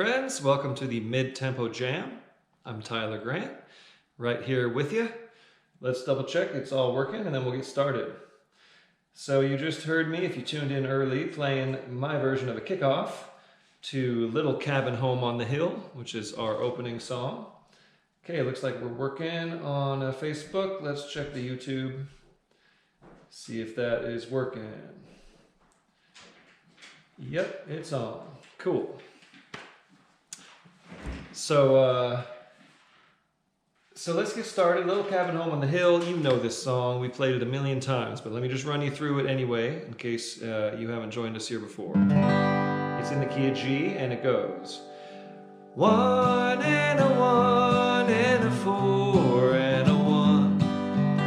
friends, welcome to the Mid-Tempo Jam. I'm Tyler Grant, right here with you. Let's double check it's all working and then we'll get started. So you just heard me, if you tuned in early, playing my version of a kickoff to Little Cabin Home on the Hill, which is our opening song. Okay, looks like we're working on Facebook. Let's check the YouTube, see if that is working. Yep, it's on. Cool. So let's get started. Little Cabin Home on the Hill. You know this song. We played it a million times, but let me just run you through it anyway, in case you haven't joined us here before. It's in the key of G, and it goes 1 and a 1 and a 4 and a 1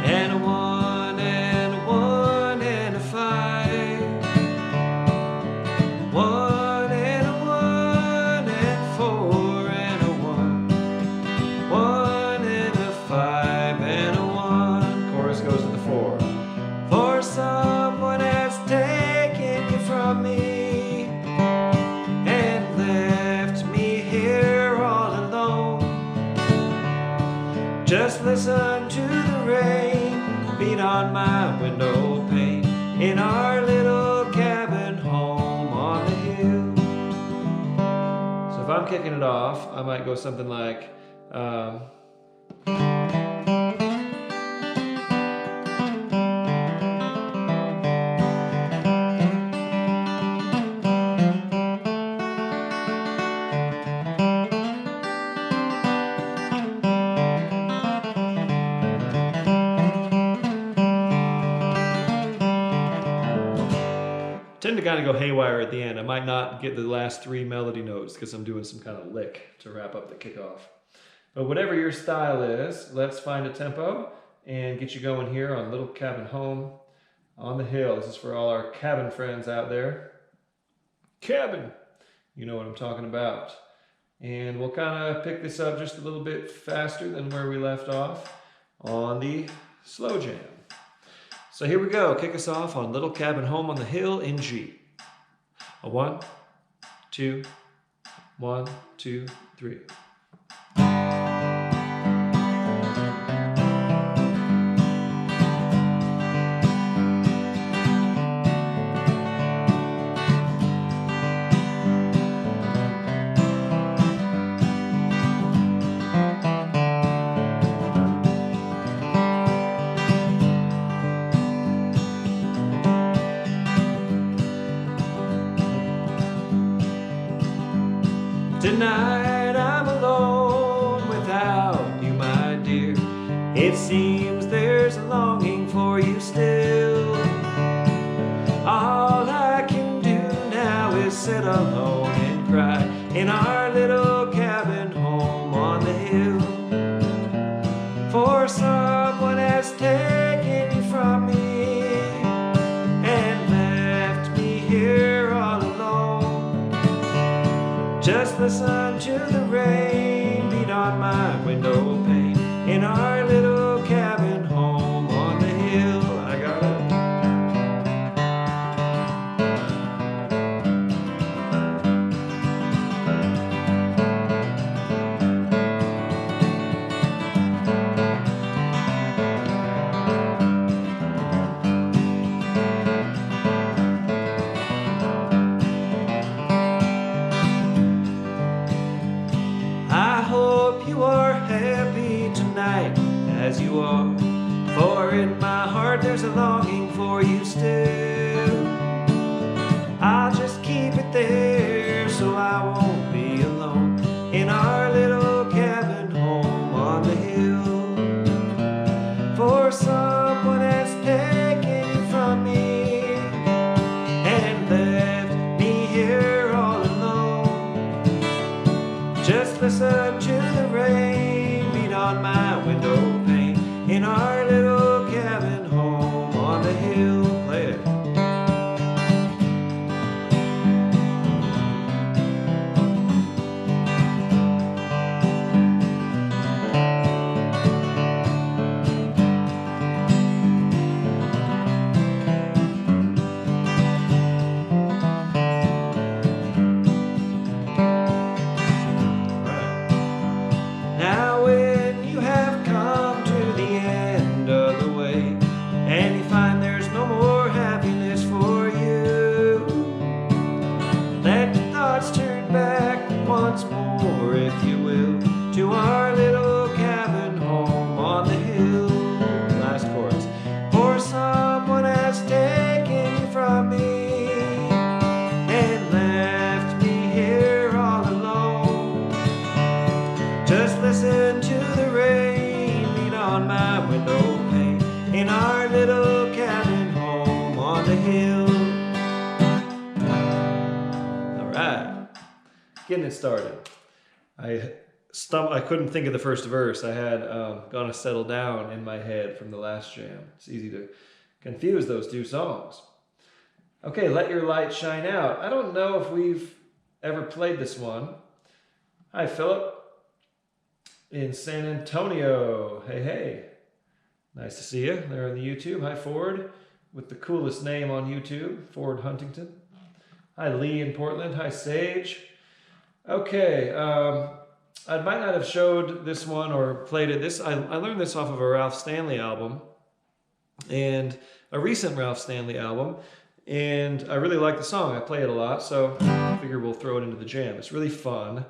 and a 1 and a 1 and a 5. 1 and a 1 and 4 and a 1. 1 and a 5 and a 1. Chorus goes to the 4. For someone has taken you from me and left me here all alone. Just listen to the rain beat on my window pane in our little cabin home on the hill. So if I'm kicking it off, I might go something like tend to kind of go haywire at the end. I might not get the last 3 melody notes because I'm doing some kind of lick to wrap up the kickoff. But whatever your style is, let's find a tempo and get you going here on Little Cabin Home on the Hill. This is for all our cabin friends out there. Cabin! You know what I'm talking about. And we'll kind of pick this up just a little bit faster than where we left off on the slow jam. So here we go. Kick us off on Little Cabin Home on the Hill in G. A 1, 2, 1, 2, 3. Tonight I'm alone without you, my dear. It seems there's a longing for you still. All I can do now is sit alone and cry in our little cabin home on the hill. For someone has taken you from me and left me here all alone. Just listen to the rain beat on my window pane in our little cabin home on the hill. I got it. You are happy tonight as you are, for in my heart there's a longing for you still. I'll just keep it there so I won't be alone in our little cabin home on the hill. For someone has taken you from me and left me here all alone. Just listen to the rain beat on my window pane in our little cabin home on the hill. Play it. little cabin home on the hill. All right, getting it started. I couldn't think of the first verse. I had Gonna Settle Down in my head from the last jam. It's easy to confuse those two songs. Okay, Let Your Light Shine Out. I don't know if we've ever played this one. Hi, Philip in San Antonio. Hey, hey. Nice to see you there on the YouTube. Hi, Ford, with the coolest name on YouTube, Ford Huntington. Hi, Lee in Portland. Hi, Sage. Okay, I might not have showed this one or played it. I learned this off of a Ralph Stanley album, and a recent Ralph Stanley album, and I really like the song. I play it a lot, so I figure we'll throw it into the jam. It's really fun,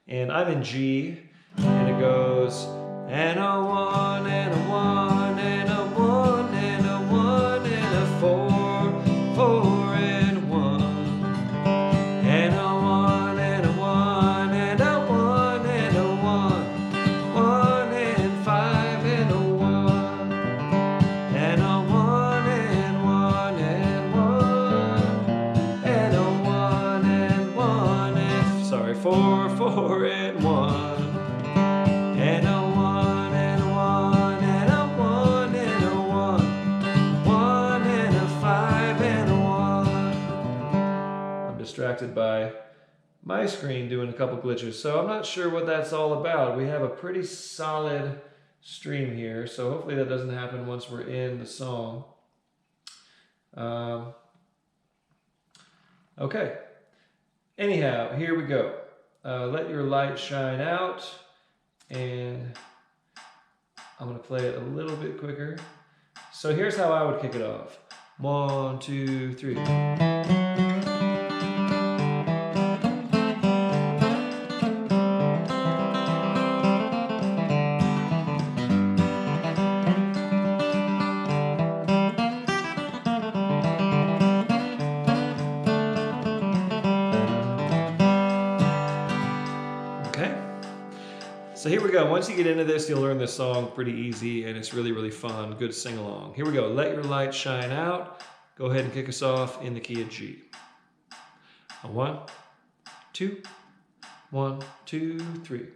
and I'm in G, and it goes, and a 1, and a 1, and a 1, and a 1, and a 4, 4 and 1, and a 1, and a 1, and a 1, and a 1, 1 and 5 and a 1, and a 1 and 1 and 1, and a 1 and 1 and, sorry, 4, 4 and 1. And a 1 and a 1 and a 1 and a 1, 1 and a 5 and a 1. I'm distracted by my screen doing a couple glitches, so I'm not sure what that's all about. We have a pretty solid stream here, so hopefully that doesn't happen once we're in the song. Okay. Anyhow, here we go. Let Your Light Shine Out. And I'm going to play it a little bit quicker. So here's how I would kick it off. 1, 2, 3. So here we go. Once you get into this, you'll learn this song pretty easy, and it's really, really fun. Good sing-along. Here we go. Let Your Light Shine Out. Go ahead and kick us off in the key of G. 1, 2, 1, 2, 3.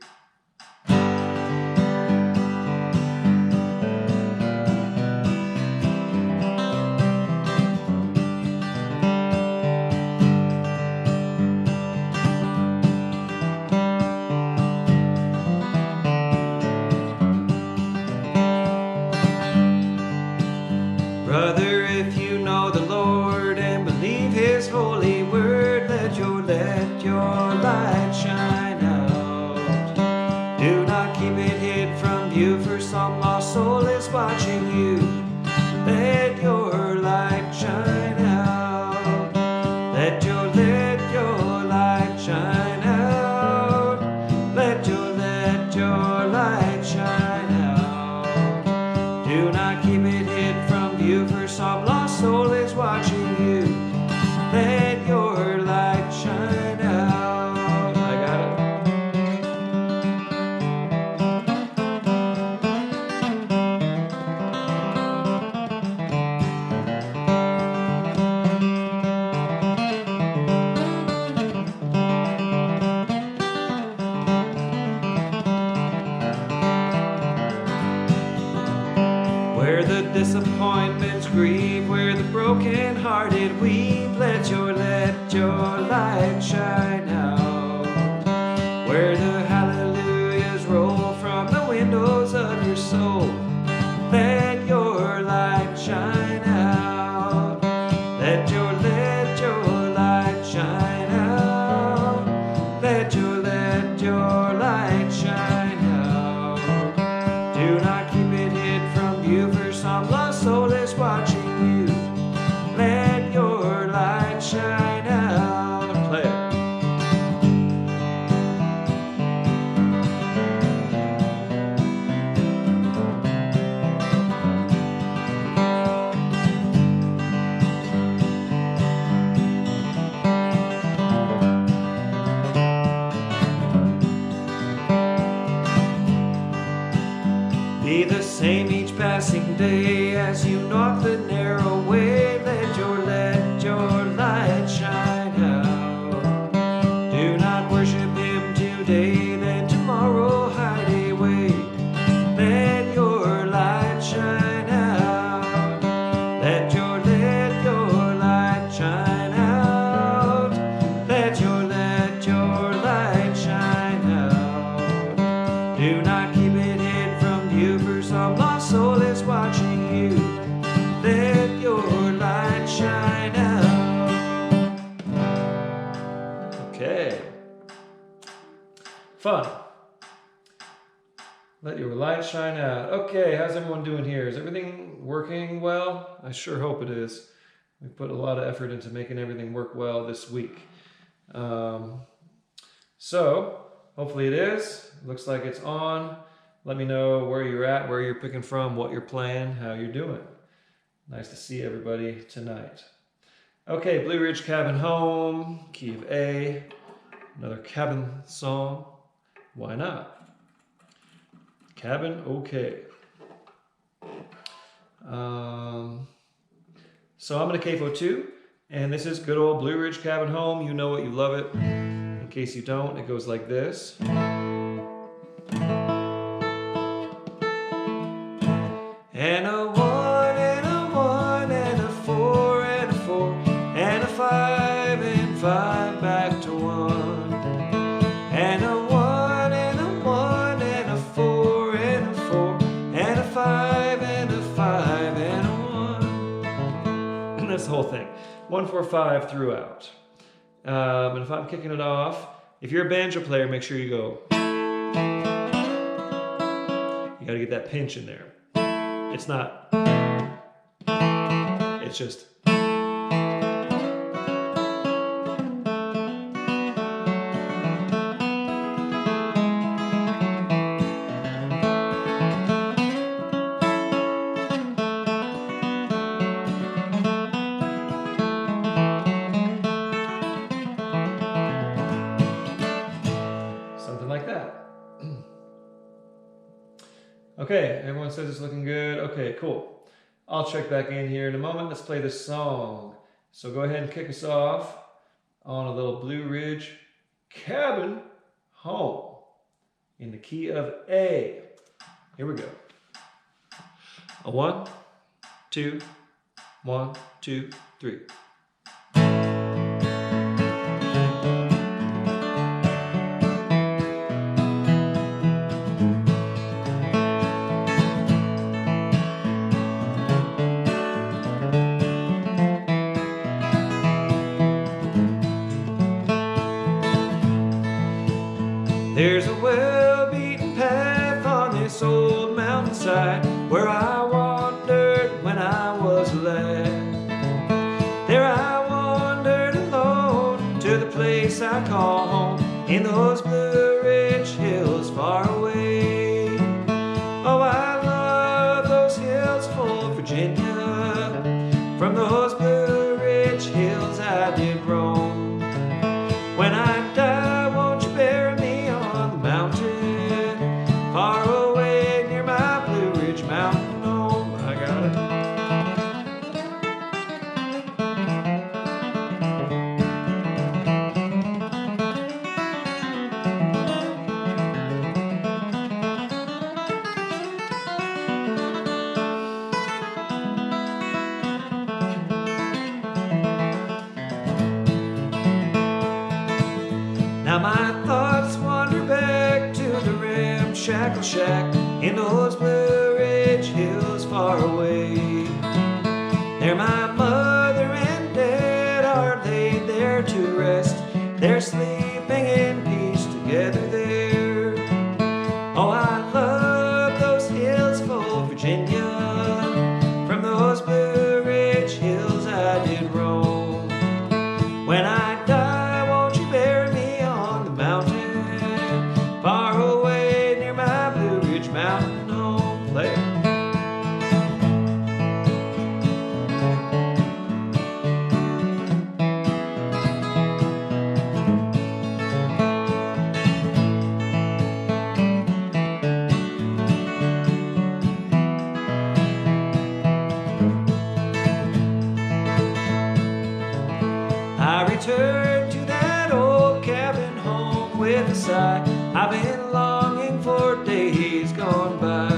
Brother, if you know the Lord and believe His holy word, let your light shine out. Do not keep it hid from view, for some lost soul is watching you. Let your light shine out. Let your light shine out. Let your light shine out. Do not keep it hid from view, for some lost soul is watching you. Let your light shine out. I got it. Where the disappointments grieve, where the broken-hearted weep, let your light shine out. Where the hallelujahs roll from the windows of your soul, let your light shine out. Let your light shine out. Let your light shine out. Do not keep it hid from view, for some lost soul is watching you. Let your light shine out. Play it. be the same each passing day as you knock the narrow way. Let your light shine out. Do not worship him today, then tomorrow hide away. Let your light shine out. Let your light shine out. Let your light shine out. Do not keep it hid from view, for some lost soul is watching you. Let your light shine out. Okay. Fun. Let your light shine out. Okay, how's everyone doing here? Is everything working well? I sure hope it is. We put a lot of effort into making everything work well this week. So, hopefully it is. Looks like it's on. Let me know where you're at, where you're picking from, what you're playing, how you're doing. Nice to see everybody tonight. Okay, Blue Ridge Cabin Home, key of A. Another cabin song. Why not? Cabin, okay. So I'm in a CAFO 2, and this is good old Blue Ridge Cabin Home. You know it, you love it. In case you don't, it goes like this. And a 1 and a 1 and a 4 and a 4 and a 5 and 5 back to 1. And a 1 and a 1 and a 4 and a 4 and a 5 and a 5 and a 1. That's the whole thing. 1, 4, 5 throughout. And if I'm kicking it off, if you're a banjo player, make sure you go. You gotta get that pinch in there. It's not. It's just. Something like that. Okay, everyone says it's looking good. Okay, cool. I'll check back in here in a moment. Let's play this song. So go ahead and kick us off on a little Blue Ridge Cabin Home in the key of A. Here we go. A 1, 2, 1, 2, 3. There's a well-beaten path on this old mountainside where I wandered when I was a lad. There I wandered alone to the place I call home in those Blue Ridge hills far away. Oh, I love those hills full of Virginia. From those Blue Ridge hills I did roam. When I die, won't you bury me on the mountain far away near my Blue Ridge mountain home? I got it. Now my thoughts wander back to the ramshackle shack in those Blue Ridge hills far away. There my mother and dad are laid there to rest. They're sleeping in peace together there. Oh, I love those hills full of Virginia. From those Blue Ridge hills I did roam. When I die, won't you bury me on the mountain far away near my Blue Ridge mountain home? Play it. with a sigh. I've been longing for days gone by.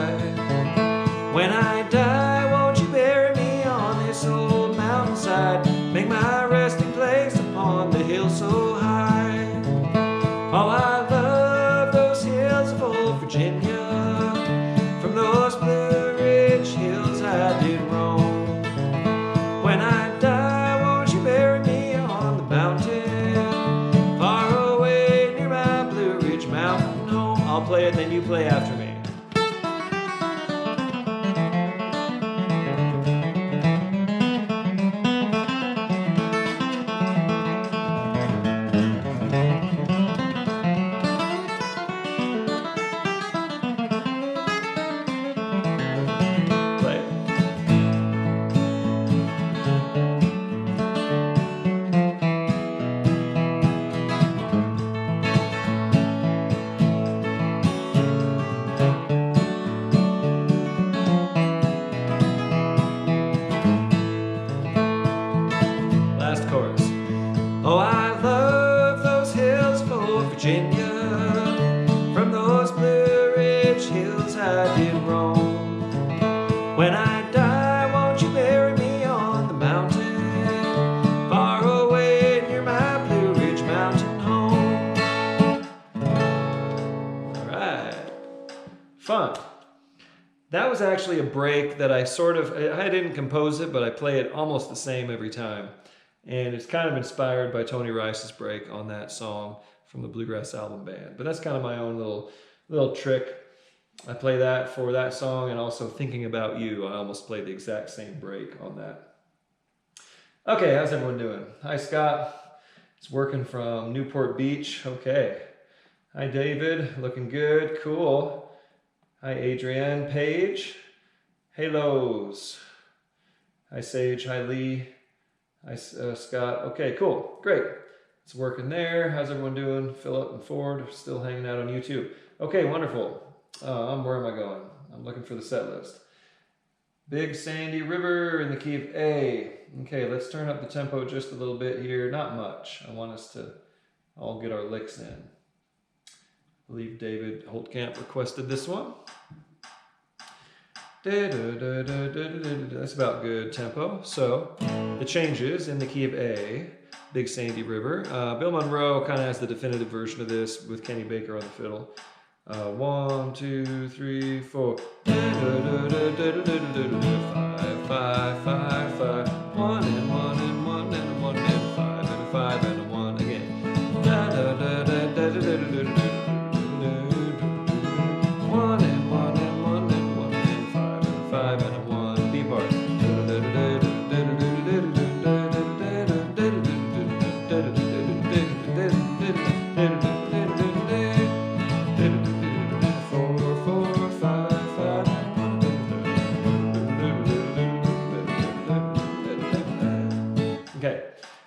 When I die, won't you bury me on this old mountainside? Make my resting place upon the hill so high. Oh, I love those hills of old Virginia. From those Blue Ridge hills I did roam. When I die, won't you bury me on the mountain, far away near my Blue Ridge mountain home? I'll play it, then you play after me. Oh, I love those hills of old Virginia. From those Blue Ridge hills I did roam. When I die, won't you bury me on the mountain, far away near my Blue Ridge mountain home? All right, fun. That was actually a break that I didn't compose it, but I play it almost the same every time. And it's kind of inspired by Tony Rice's break on that song from the Bluegrass album band. But that's kind of my own little trick. I play that for that song, and also Thinking About You. I almost played the exact same break on that. Okay, how's everyone doing? Hi, Scott. It's working from Newport Beach. Okay. Hi, David. Looking good. Cool. Hi, Adrienne. Paige. Hey, Lowe's. Hi, Sage. Hi, Lee. Hi, Scott. Okay, cool. Great. It's working there. How's everyone doing? Philip and Ford are still hanging out on YouTube. Okay, wonderful. Where am I going? I'm looking for the set list. Big Sandy River in the key of A. Okay, let's turn up the tempo just a little bit here. Not much. I want us to all get our licks in. I believe David Holtkamp requested this one. That's about good tempo. So the changes in the key of A, Big Sandy River. Bill Monroe kind of has the definitive version of this with Kenny Baker on the fiddle. 1, 2, 3, 4. 5, 5, 5, 5. 1 and 1 and 1 and 1 and 5 and a 5 and a 1 again. 1 and 1 and 1 and 1 and 5 and a 5 and a 1. B part. Okay,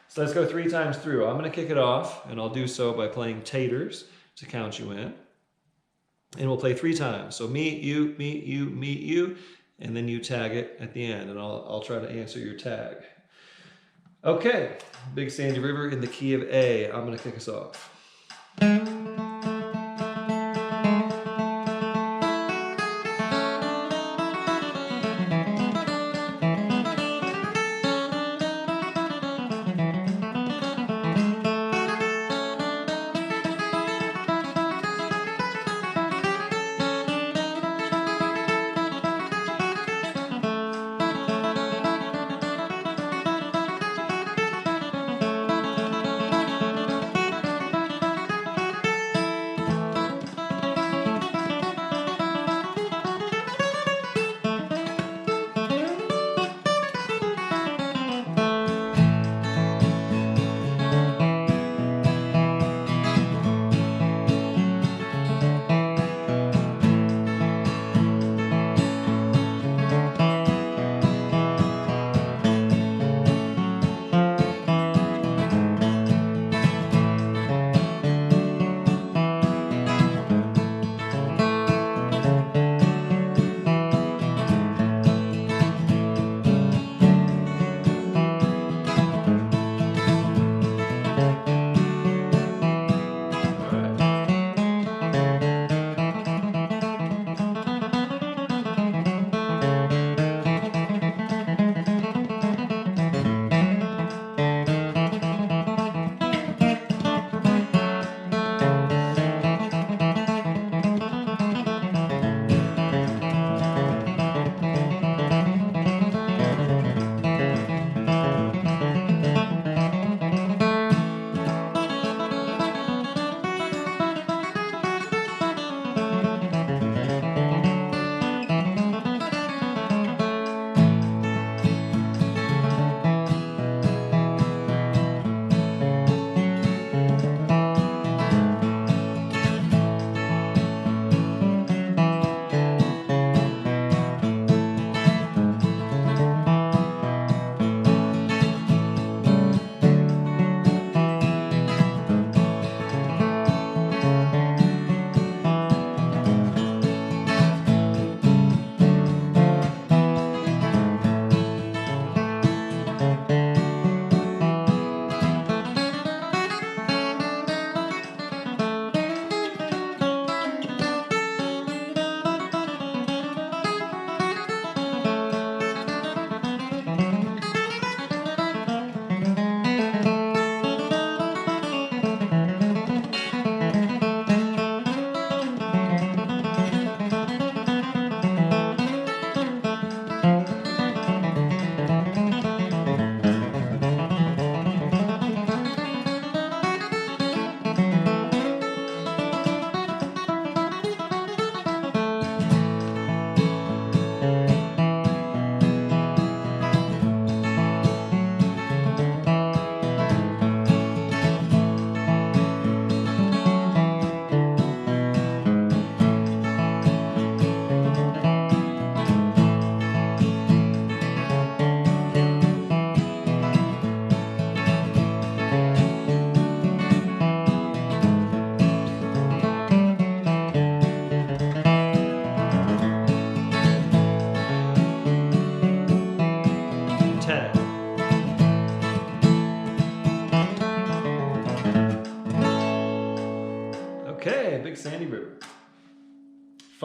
so let's go 3 times through. I'm going to kick it off, and I'll do so by playing Taters to count you in. And we'll play 3 times. So meet you, meet you, meet you, and then you tag it at the end, and I'll try to answer your tag. Okay, Big Sandy River in the key of A. I'm going to kick us off.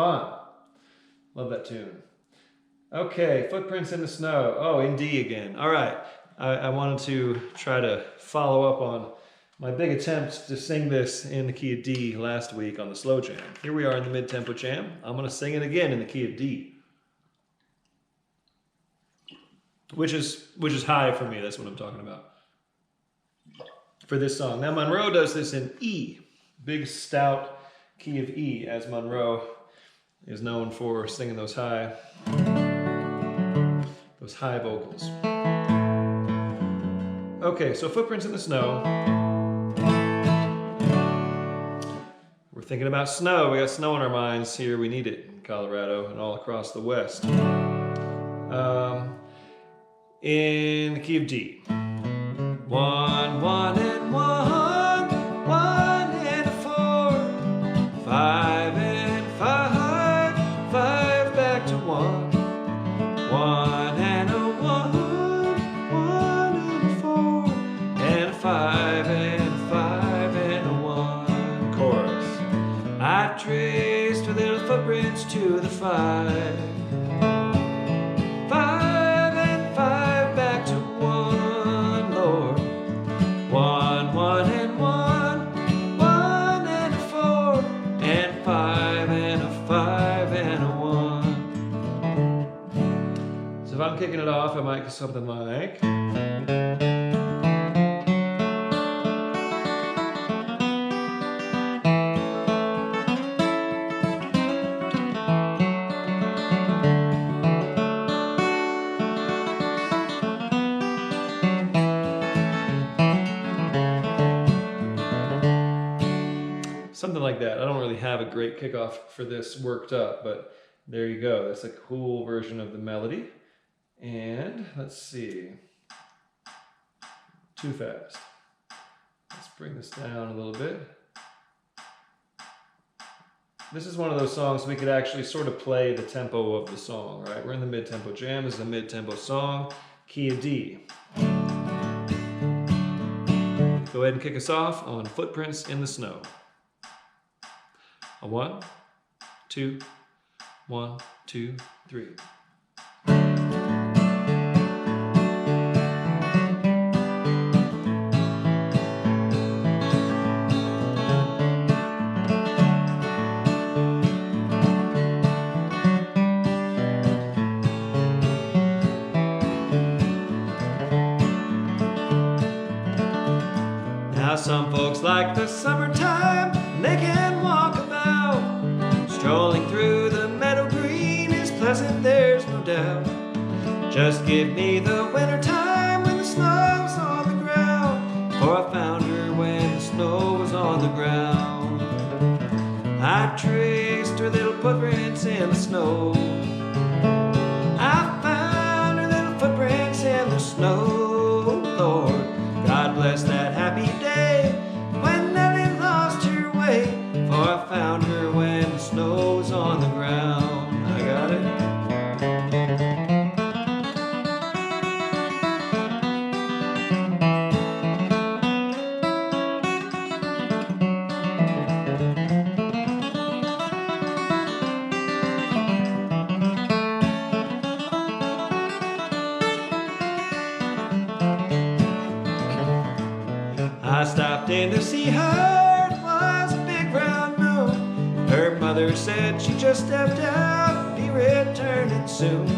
Fun. Love that tune. Okay, Footprints in the Snow. Oh, in D again. All right. I wanted to try to follow up on my big attempt to sing this in the key of D last week on the slow jam. Here we are in the mid-tempo jam. I'm going to sing it again in the key of D. Which is high for me. That's what I'm talking about for this song. Now Monroe does this in E. Big, stout key of E, as Monroe is known for singing those high vocals. Okay, so Footprints in the Snow. We're thinking about snow. We got snow in our minds here. We need it in Colorado and all across the West. In the key of D. 1, 1, and 1, 1 and a 4, 5 and 5, 5 back to 1, 1 and a 1, 1 and a 4, and a 5 and 5 and a 1. Chorus. I traced her little footprints to the 5. 5 and 5 back to 1, Lord. 1, 1 and 1, 1 and a 4, and 5 and a 5 and a 1. So if I'm kicking it off, I might do something like. Something like that. I don't really have a great kickoff for this worked up, but there you go. That's a cool version of the melody. And let's see. Too fast. Let's bring this down a little bit. This is one of those songs we could actually sort of play the tempo of the song, right? We're in the mid-tempo jam. This is a mid-tempo song. Key of D. Go ahead and kick us off on Footprints in the Snow. A 1, 2, 1, 2, 3. Now some folks like the summertime, and they can walk about. Strolling through the meadow green is pleasant, there's no doubt. Just give me the winter time when the snow's on the ground, for I found her when the snow was on the ground. I traced her little footprints in the snow. I found her little footprints in the snow, Lord. God bless that happy day when Nellie lost her way, for I found her when the snow was on the ground. I got it. I stopped in to see her, it was a big round moon. Her mother said she just stepped out, be returning soon.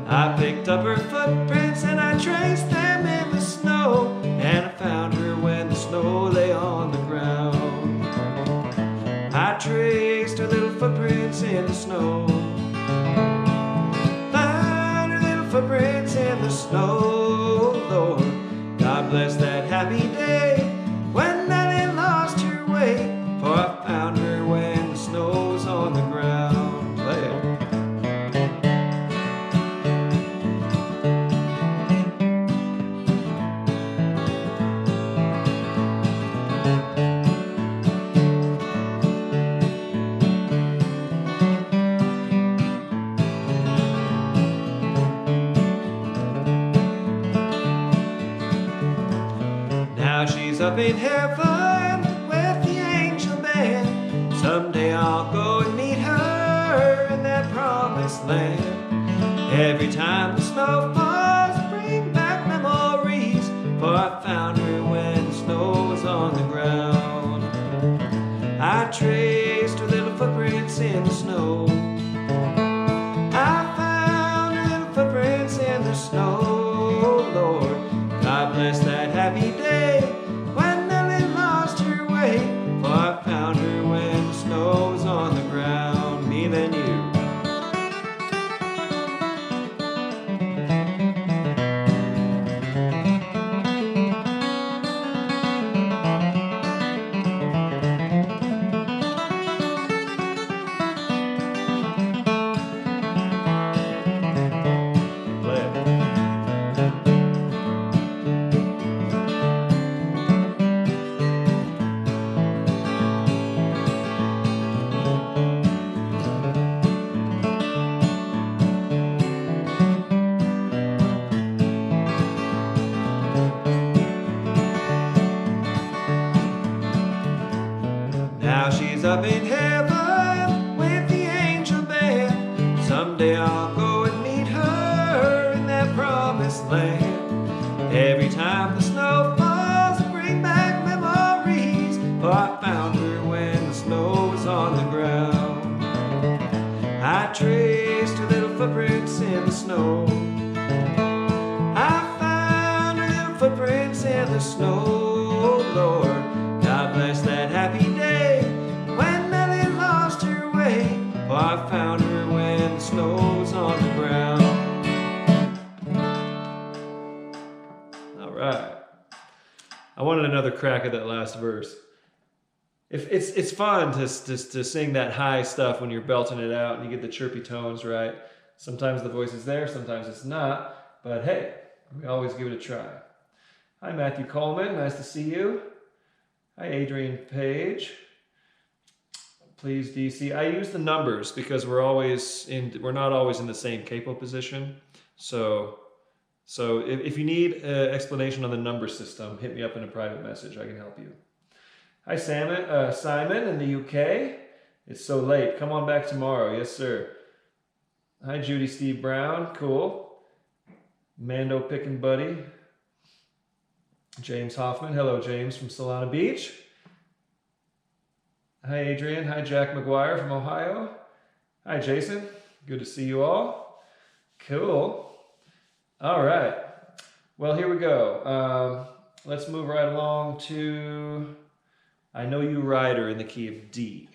I picked up her footprints and I traced them in the snow, and I found her when the snow lay on the ground. I traced her little footprints in the snow. Found her little footprints in the snow, Lord. God bless that happy day when Nellie lost her way, for I found her when the snow was on the ground. Play it. Now she's up in heaven with the angel band, promised land. Every time the snow falls, bring back memories, for I found her when the snow was on the ground. I traced her little footprints in the snow. I found her little footprints in the snow. Lord, God bless that happy day when Nellie lost her way, for I found her when the snow was on the ground. Me then you. Now she's up in heaven with the angel band. Someday I'll go and meet her in that promised land. Every time the snow falls, bring back memories, for I found her when the snow was on the ground. I traced her little footprints in the snow. I found her little footprints in the snow. Lord, God bless that happy day when Nellie lost her way, for I found her when the snow was on the ground. All right. I wanted another crack at that last verse. It's fun to sing that high stuff when you're belting it out and you get the chirpy tones right. Sometimes the voice is there, sometimes it's not, but hey, we always give it a try. Hi, Matthew Coleman. Nice to see you. Hi, Adrian Page. Please, DC. I use the numbers because we're not always in the same capo position. So if you need an explanation on the number system, hit me up in a private message. I can help you. Hi, Simon in the UK. It's so late. Come on back tomorrow. Yes, sir. Hi, Judy Steve Brown. Cool. Mando Pickin' Buddy. James Hoffman. Hello, James from Solana Beach. Hi, Adrian. Hi, Jack McGuire from Ohio. Hi, Jason. Good to see you all. Cool. All right. Well, here we go. Let's move right along to I Know You Rider in the key of D.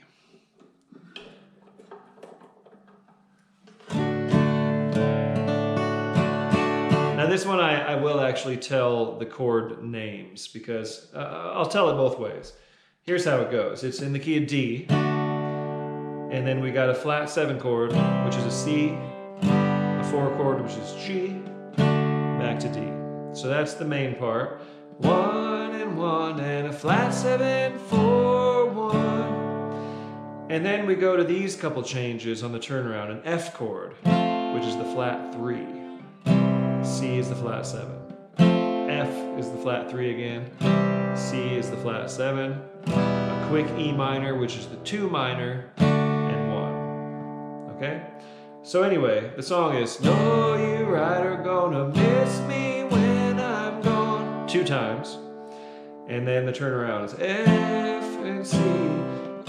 Now this one I will actually tell the chord names because I'll tell it both ways. Here's how it goes. It's in the key of D, and then we got a flat 7 chord, which is a C, a 4 chord, which is G, back to D. So that's the main part. 1 and 1 and a flat 7, 4, 1. And then we go to these couple changes on the turnaround. An F chord, which is the flat 3. C is the flat 7. F is the flat 3 again. C is the flat 7. A quick E minor, which is the 2 minor, and 1. Okay? So anyway, the song is Know You Rider Gonna Miss Me When I'm Gone. 2 times. And then the turnaround is F and C,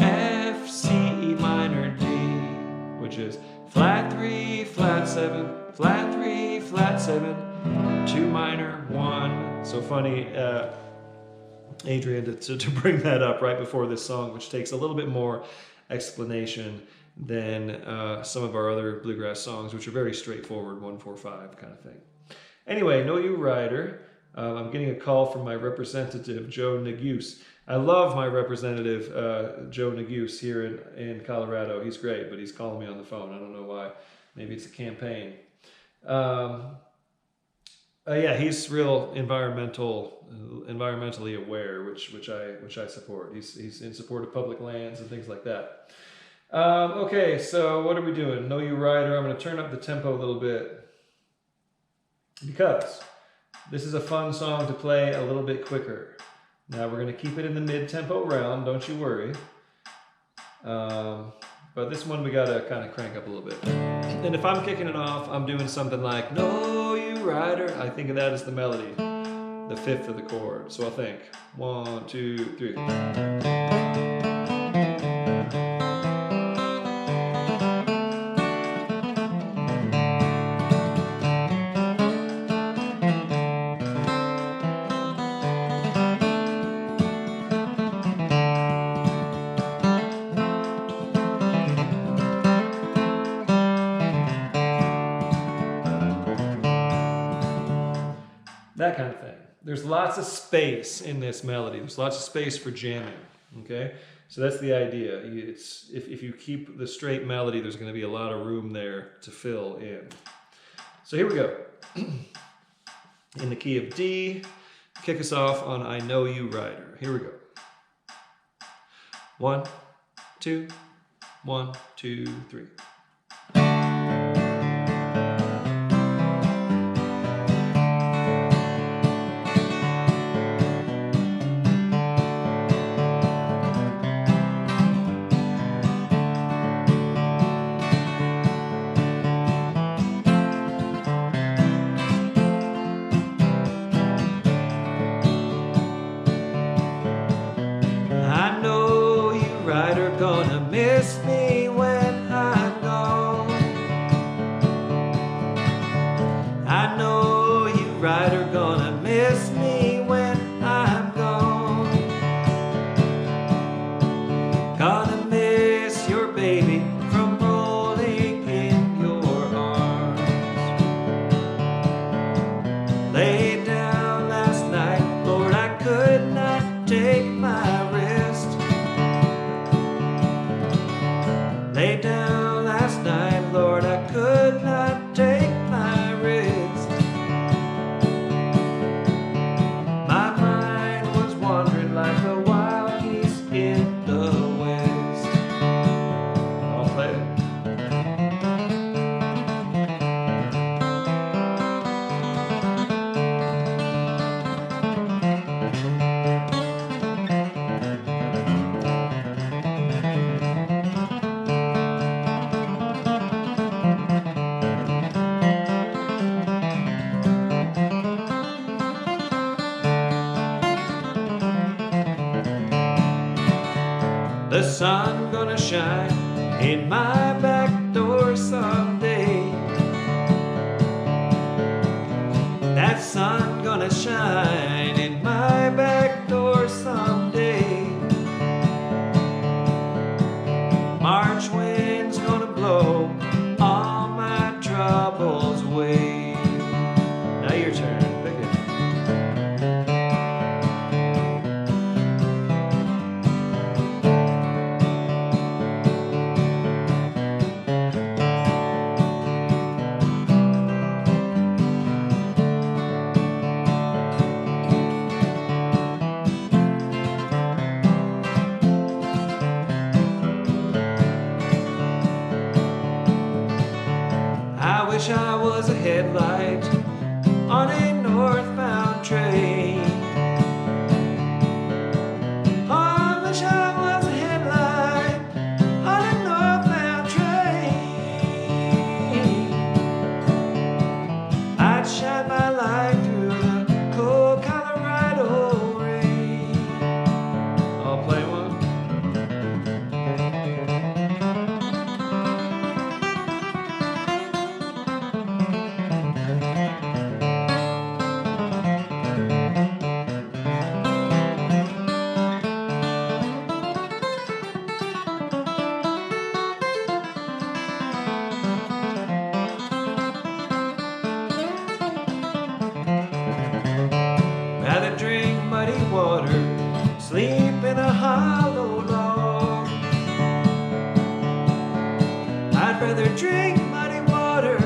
F, C, E minor, D, which is flat 3, flat 7, flat 3, flat 7, 2 minor, 1. So funny, Adrian, to bring that up right before this song, which takes a little bit more explanation than some of our other bluegrass songs, which are very straightforward, 1-4-5 kind of thing. Anyway, Know You Rider. I'm getting a call from my representative, Joe Neguse. I love my representative, Joe Neguse, here in Colorado. He's great, but he's calling me on the phone. I don't know why. Maybe it's a campaign. Yeah, he's real environmentally aware, which I support. He's in support of public lands and things like that. Okay, so what are we doing? Know You Rider. I'm going to turn up the tempo a little bit because this is a fun song to play a little bit quicker. Now we're going to keep it in the mid-tempo round, don't you worry. But this one we gotta kind of crank up a little bit. And if I'm kicking it off, I'm doing something like, "No, you rider." I think of that as the melody, the fifth of the chord. So I'll think 1, 2, 3. That kind of thing. There's lots of space in this melody. There's lots of space for jamming, okay? So that's the idea. If you keep the straight melody, there's going to be a lot of room there to fill in. So here we go. In the key of D, kick us off on I Know You Rider. Here we go. 1, 2, 1, 2, 3. Gonna miss me when I'm gone. I know you rider gonna miss me when I'm gone. Gonna miss your baby from rolling in your arms. Laid down last night, Lord, I could not take my rest. Lay down last night, Lord, I could not take my rest. My mind was wandering like a wild geese in the west. I'll play it. The sun gonna shine in my back door someday. That sun gonna shine in my back door someday. March wind's gonna blow all my troubles away. Now your turn. Pick it. I wish I was a headlight on a northbound train. Oh, I wish I was a headlight on a northbound train. I'd shine my light through the cold Colorado rain. I'll play one. Rather drink muddy water, sleep in a hollow log. I'd rather drink muddy water,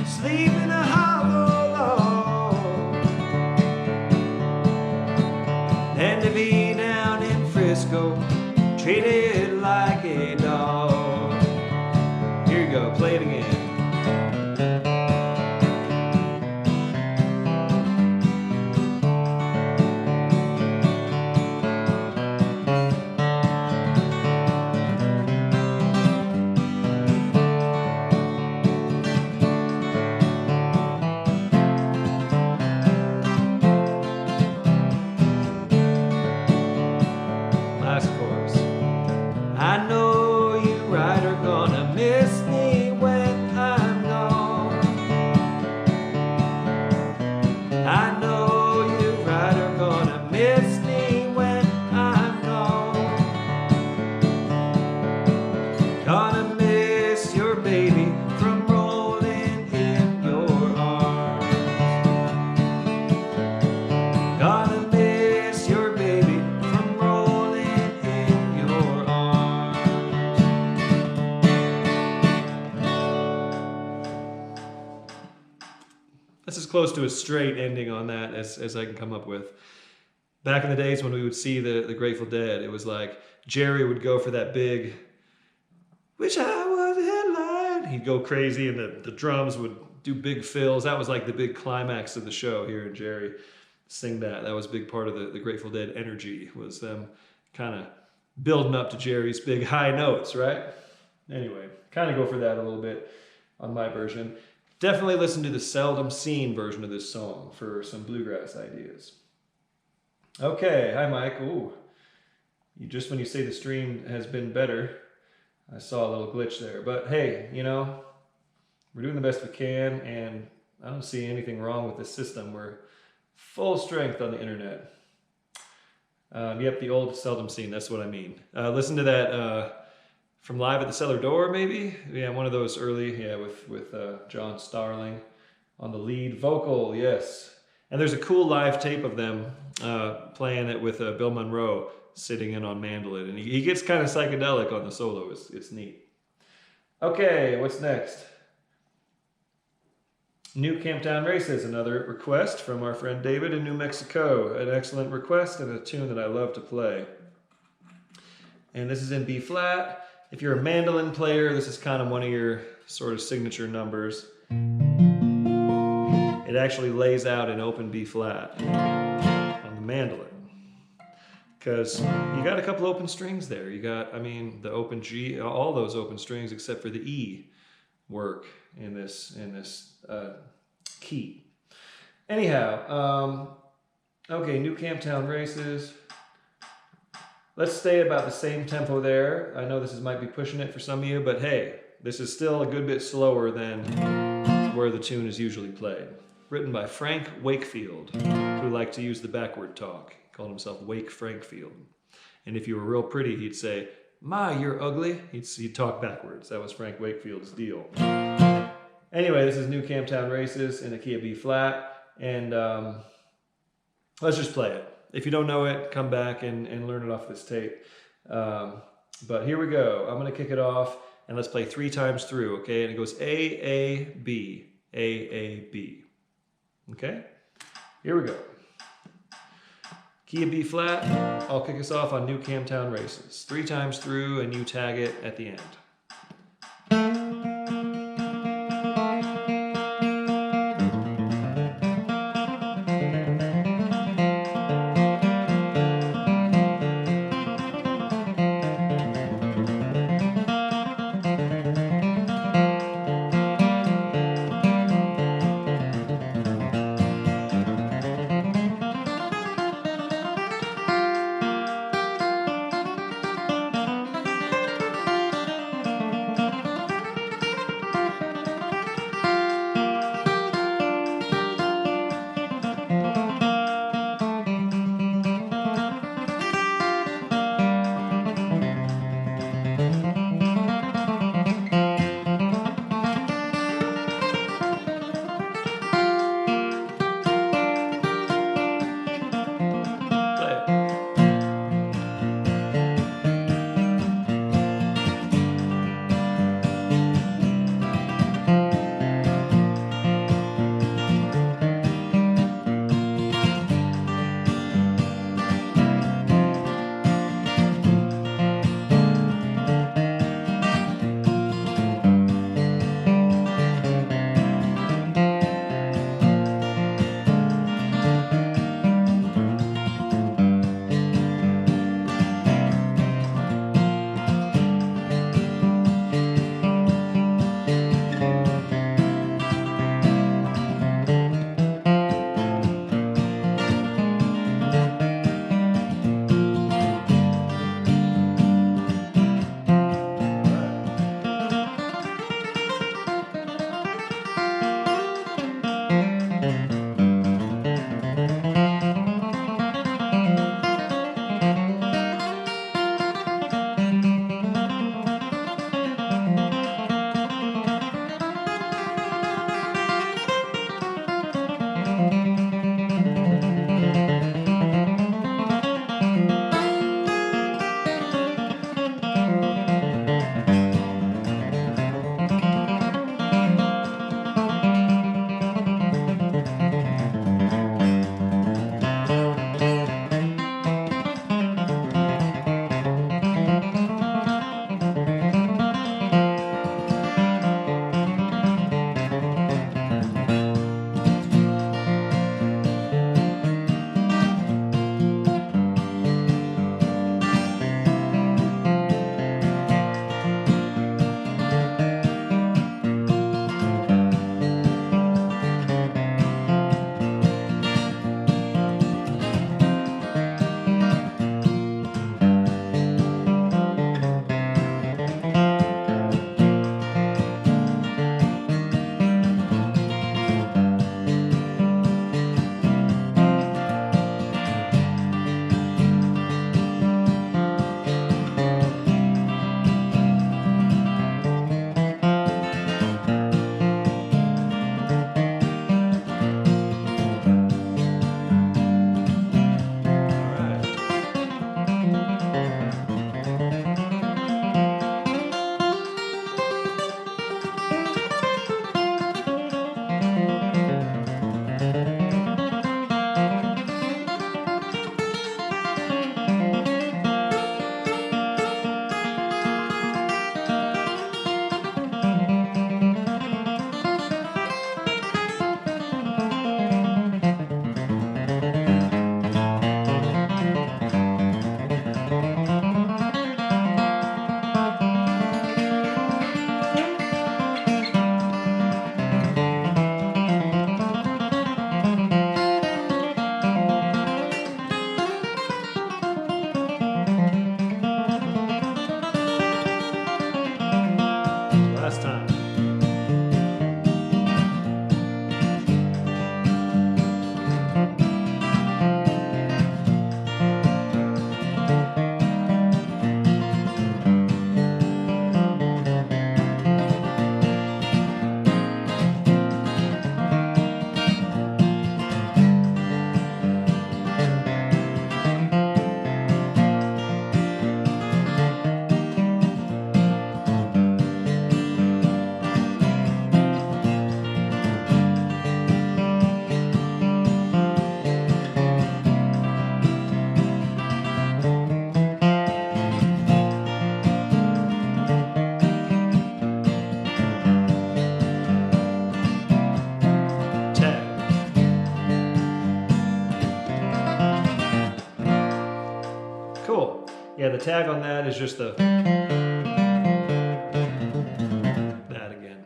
sleep in a hollow log, than to be down in Frisco, treated like a dog. Here you go, play it again. That's as close to a straight ending on that as I can come up with. Back in the days when we would see the Grateful Dead, it was like Jerry would go for that big, wish I was a headline. He'd go crazy and the drums would do big fills. That was like the big climax of the show, hearing Jerry sing that. That was a big part of the Grateful Dead energy, was them kind of building up to Jerry's big high notes, right? Anyway, kind of go for that a little bit on my version. Definitely listen to the Seldom Seen version of this song for some bluegrass ideas. Okay, hi Mike. Ooh, just when you say the stream has been better, I saw a little glitch there. But hey, you know, we're doing the best we can, and I don't see anything wrong with this system. We're full strength on the internet. Yep, the old Seldom Seen, that's what I mean. Listen to that from Live at the Cellar Door, maybe? Yeah, one of those early, yeah, with John Starling on the lead vocal, yes. And there's a cool live tape of them playing it with Bill Monroe sitting in on mandolin. And he gets kind of psychedelic on the solo. It's neat. Okay, what's next? New Camptown Races, another request from our friend David in New Mexico. An excellent request and a tune that I love to play. And this is in B flat. If you're a mandolin player, this is kind of one of your sort of signature numbers. It actually lays out in open B flat on the mandolin. Because you got a couple open strings there. You got, I mean, the open G, all those open strings except for the E work in this key. Anyhow, okay, New Camptown Races. Let's stay about the same tempo there. I know this might be pushing it for some of you, but hey, this is still a good bit slower than where the tune is usually played. Written by Frank Wakefield, who liked to use the backward talk. He called himself Wake Frankfield. And if you were real pretty, he'd say, "My, you're ugly." He'd talk backwards. That was Frank Wakefield's deal. Anyway, this is New Camptown Races in the key of B flat, and let's just play it. If you don't know it, come back and learn it off this tape. But here we go. I'm going to kick it off, and let's play 3 times through, okay? And it goes A, A, B, A, A, B. Okay? Here we go. Key of B flat. I'll kick us off on New Camptown Races. 3 times through, and you tag it at the end. last time. Cool. Yeah, the tag on that is just the that again.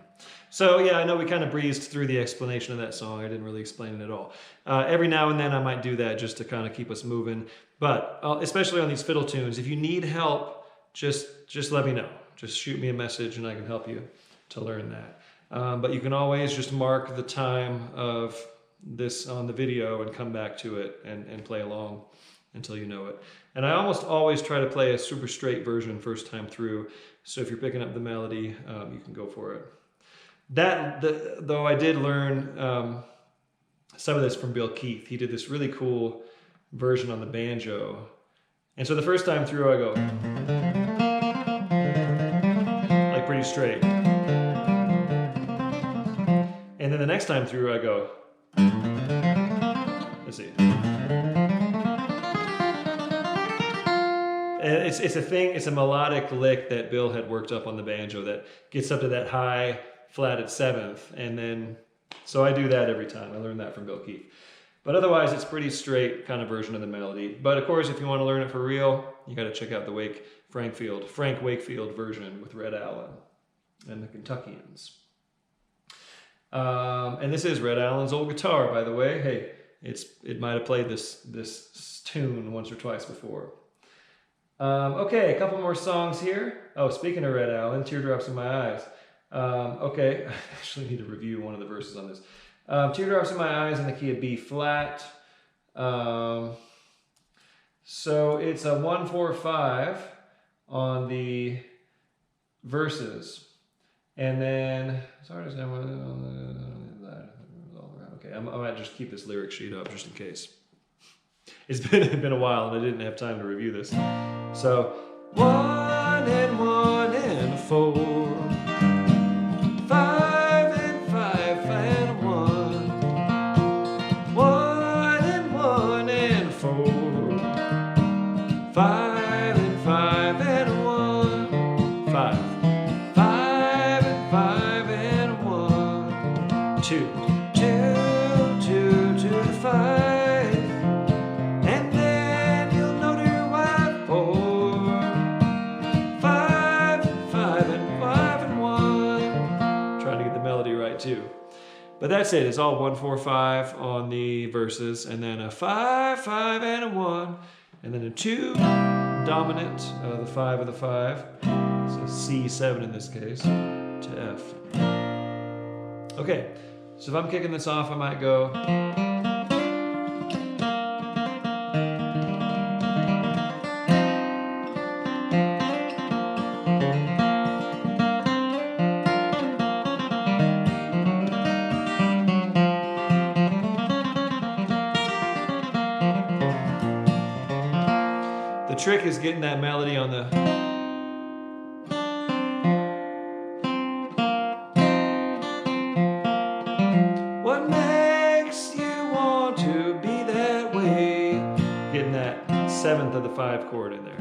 So yeah, I know we kind of breezed through the explanation of that song. I didn't really explain it at all. Every now and then I might do that just to kind of keep us moving. But especially on these fiddle tunes, if you need help, just let me know. Just shoot me a message and I can help you to learn that. But you can always just mark the time of this on the video and come back to it and play along until you know it. And I almost always try to play a super straight version first time through. So if you're picking up the melody, you can go for it. Though I did learn some of this from Bill Keith. He did this really cool version on the banjo. And so the first time through I go like pretty straight. And then the next time through I go, let's see. And it's a thing, it's a melodic lick that Bill had worked up on the banjo that gets up to that high flatted seventh. And then, so I do that every time. I learned that from Bill Keith. But otherwise, it's pretty straight kind of version of the melody. But of course, if you want to learn it for real, you got to check out the Frank Wakefield version with Red Allen and the Kentuckians. And this is Red Allen's old guitar, by the way. Hey, it might have played this tune once or twice before. Okay, a couple more songs here. Oh, speaking of Red Allen, Teardrops in My Eyes. Okay, I actually need to review one of the verses on this. Teardrops in My Eyes in the key of B flat. So it's a 1-4-5 on the verses. And then, sorry, okay, I might just keep this lyric sheet up just in case. It's been a while and I didn't have time to review this. So, 1 and 1 and 4, 5 and 5 and 1, 1 and 1 and 4, 5 and 5 and 1, 5, 5 and 5 and 1, 2, 2, 2 to the 5. Too. But that's it. It's all 1-4-5 on the verses, and then a 5, 5, and a 1, and then a 2 dominant, the 5 of the 5, so C7 in this case, to F. Okay, so if I'm kicking this off, I might go. The trick is getting that melody on the what makes you want to be that way, getting that 7th of the 5 chord in there.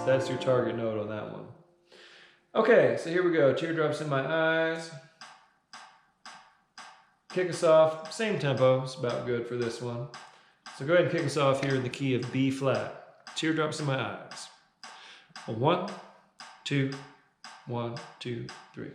That's your target note on that one. Okay, so here we go. Teardrops in My Eyes. Kick us off, same tempo, it's about good for this one. So go ahead and kick us off here in the key of B flat. Teardrops in My Eyes. 1, 2, 1, 2, 3.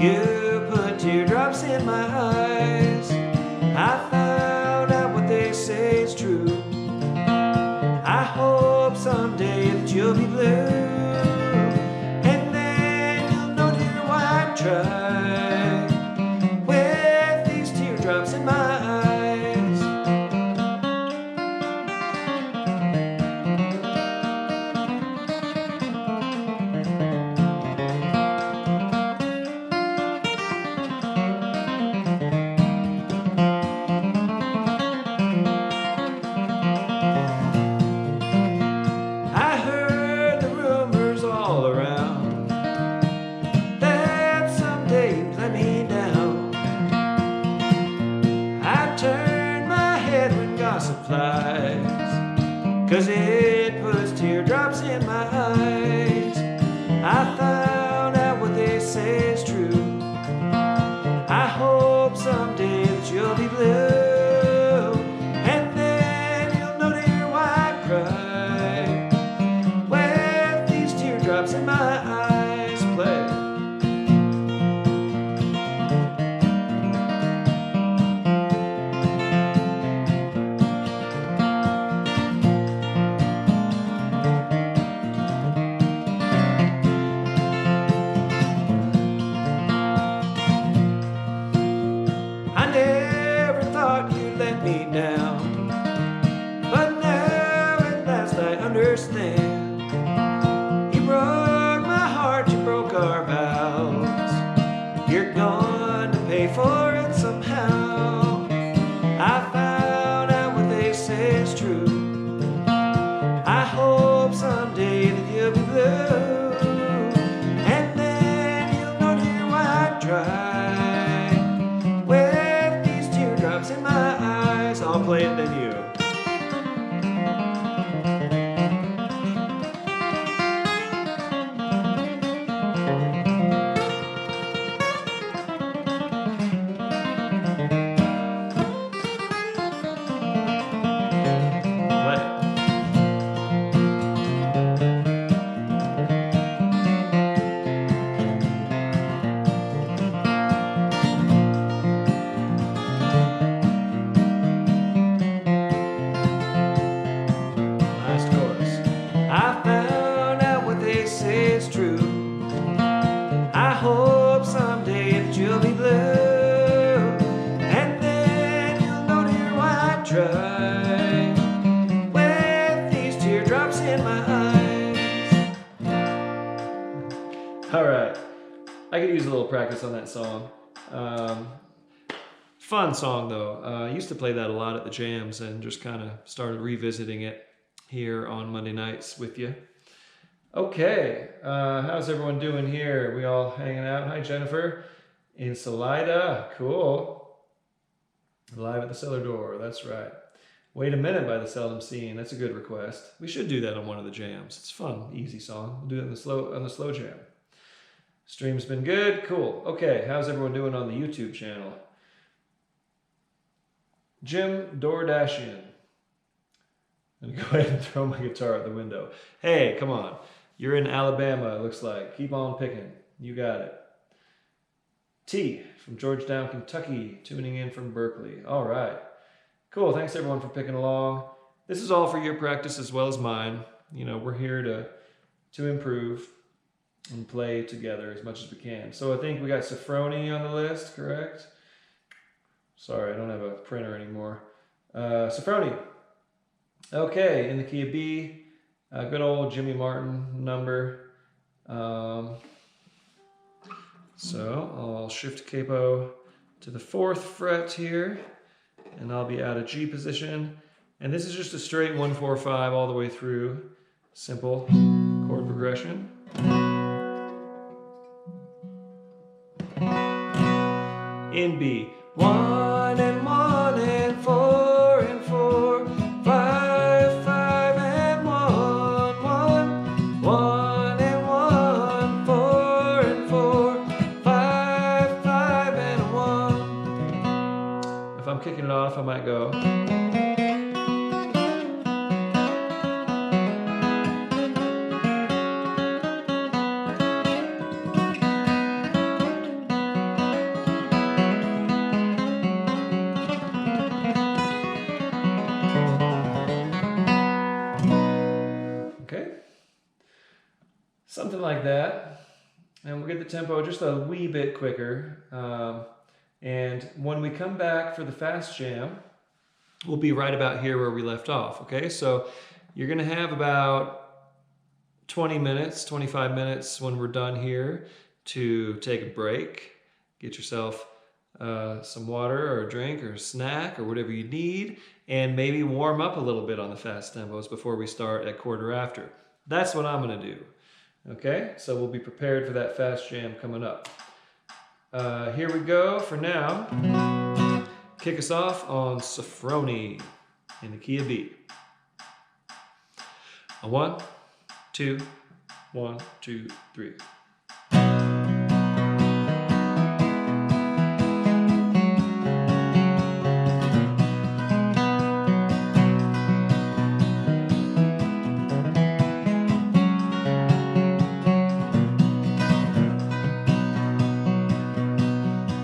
You put teardrops in my eyes. I found out what they say is true. I hope someday that you'll be blue, and then you'll know, dear, why I try with these teardrops in my eyes. Cause it puts teardrops in my eyes. I found out what they say is true. I hope someday that you'll be blue, and then you'll know, dear, why I cry with these teardrops in my eyes. Play. Down, but now at last I understand. You broke my heart, you broke our vows. You're going to pay for it somehow. I found out what they say is true. I hope someday that you'll be blue, and then you'll know, dear, why I try with these teardrops in my eyes. I'll play it, then you. I hope someday that you'll be blue, and then you'll know, dear, why I try with these teardrops in my eyes. Alright, I could use a little practice on that song. Fun song though. I used to play that a lot at the jams and just kind of started revisiting it here on Monday nights with you. Okay, how's everyone doing here? We all hanging out? Hi, Jennifer. In Salida, cool. Live at the Cellar Door, that's right. Wait a Minute by The Seldom Seen, that's a good request. We should do that on one of the jams. It's fun, easy song. We'll do it on the slow jam. Stream's been good, cool. Okay, how's everyone doing on the YouTube channel? Jim DoorDashian. I'm gonna go ahead and throw my guitar out the window. Hey, come on. You're in Alabama, it looks like. Keep on picking. You got it. T from Georgetown, Kentucky, tuning in from Berkeley. All right. Cool. Thanks, everyone, for picking along. This is all for your practice as well as mine. You know, we're here to improve and play together as much as we can. So I think we got Safroni on the list, correct? Sorry, I don't have a printer anymore. Sophronie. Okay, in the key of B. Good old Jimmy Martin number. So I'll shift capo to the 4th fret here, and I'll be out of G position. And this is just a straight 1-4-5 all the way through. Simple chord progression. In B. 1 and 1 and 4 and 4, 5, 5 and 1, 1, 1 and 1, 4 and 4, 5, 5 and 1. If I'm kicking it off, I might go. something like that. And we'll get the tempo just a wee bit quicker. And when we come back for the fast jam, we'll be right about here where we left off, okay? So you're gonna have about 20 minutes, 25 minutes when we're done here to take a break, get yourself some water or a drink or a snack or whatever you need, and maybe warm up a little bit on the fast tempos before we start at quarter after. That's what I'm gonna do, okay? So we'll be prepared for that fast jam coming up. Here we go for now. Kick us off on Safroni in the key of B. A 1, 2, 1, 2, 3.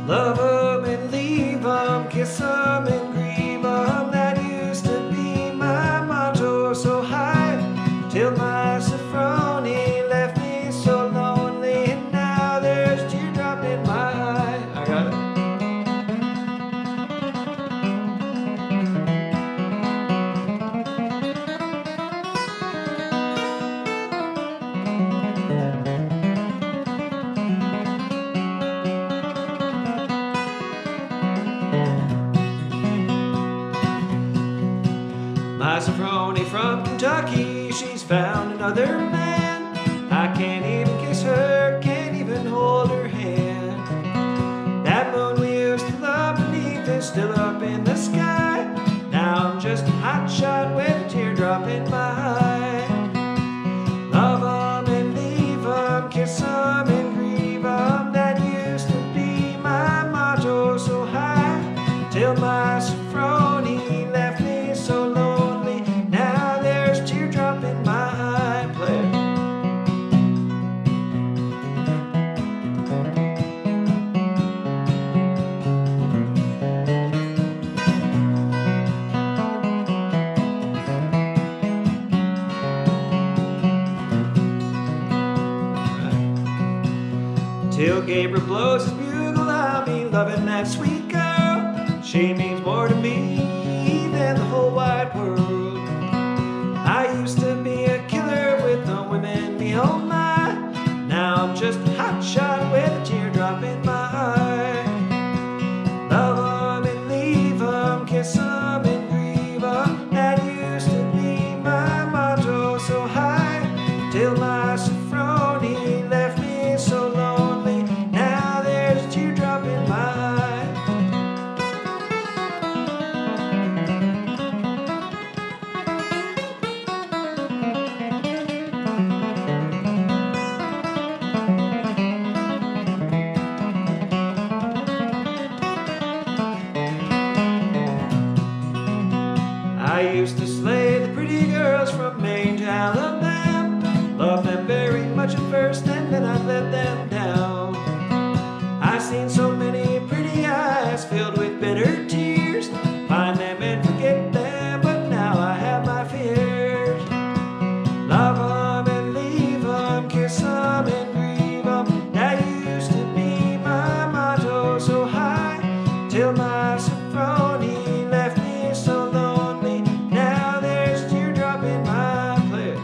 Love 'em and leave 'em, kiss 'em and grieve 'em. That used to be my motto, so high, till my Safroni left me so lonely. And now there's teardrop in my eye. I got it. My Sophronie from Kentucky, she's found another man. I can't even kiss her, can't even hold her hand. That moon we used to love beneath is still up in the sky. Now I'm just a hot shot with a teardrop in my eye. Love 'em and leave 'em, kiss 'em and grieve 'em. That used to be my motto, so high, till my Sophronie left me so lonely. Till Gabriel blows his bugle, I'll be loving that sweet girl. She means more to me than the whole wide world. I used to be a killer with the women, me oh my. Now I'm just a hot shot with a teardrop in my eye. Love 'em and leave 'em, kiss 'em and grieve 'em. That used to be my motto, so high, till my Safroni left me so lonely. Now there's a teardrop in my eye. I used to slay the pretty girls from Maine to Alabama. Loved them very much at first, and then I let them down. I've seen so many pretty eyes filled with bitter tears. Find them and forget them, but now I have my fears. Love 'em and leave 'em, kiss 'em and grieve 'em. That used to be my motto, so high, till my Safroni left me so lonely. Now there's a teardrop in my plate.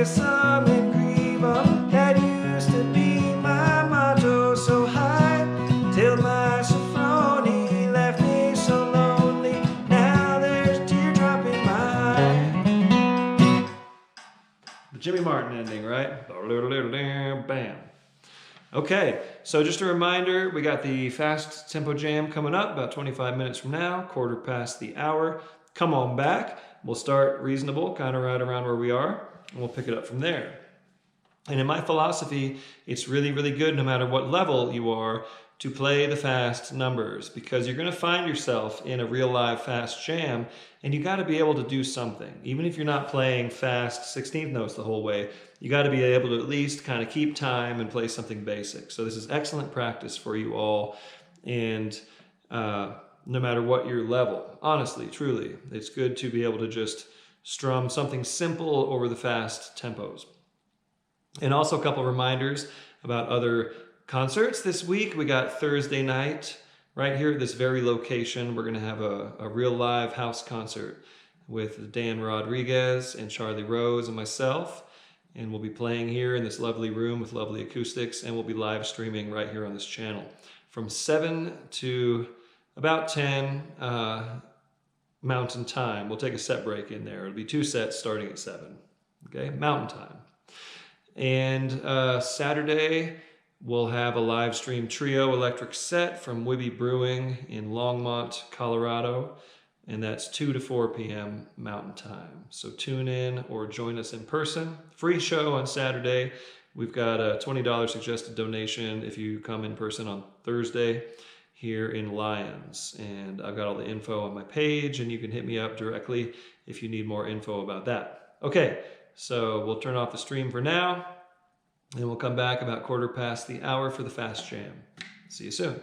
a song and grieve on. That used to be my motto, so high till my Safroni left me so lonely. Now there's a teardrop in my eye. The Jimmy Martin ending, right? Bam. Okay, so just a reminder, we got the fast tempo jam coming up about 25 minutes from now, quarter past the hour. Come on back. We'll start reasonable, kind of right around where we are, and we'll pick it up from there. And in my philosophy, it's really, really good, no matter what level you are, to play the fast numbers, because you're going to find yourself in a real live fast jam, and you got to be able to do something. Even if you're not playing fast 16th notes the whole way, you got to be able to at least kind of keep time and play something basic. So this is excellent practice for you all, and no matter what your level, honestly, truly, it's good to be able to just strum something simple over the fast tempos. And also a couple reminders about other concerts this week. We got Thursday night right here at this very location. We're going to have a real live house concert with Dan Rodriguez and Charlie Rose and myself. And we'll be playing here in this lovely room with lovely acoustics, and we'll be live streaming right here on this channel from 7 to about 10 Mountain Time. We'll take a set break in there. It'll be 2 sets starting at 7, okay, Mountain Time. And Saturday, we'll have a live stream trio electric set from Wibby Brewing in Longmont, Colorado, and that's 2 to 4 p.m. Mountain Time. So tune in or join us in person. Free show on Saturday. We've got a $20 suggested donation if you come in person on Thursday here in Lyons. And I've got all the info on my page, and you can hit me up directly if you need more info about that. Okay, so we'll turn off the stream for now, and we'll come back about quarter past the hour for the fast jam. See you soon.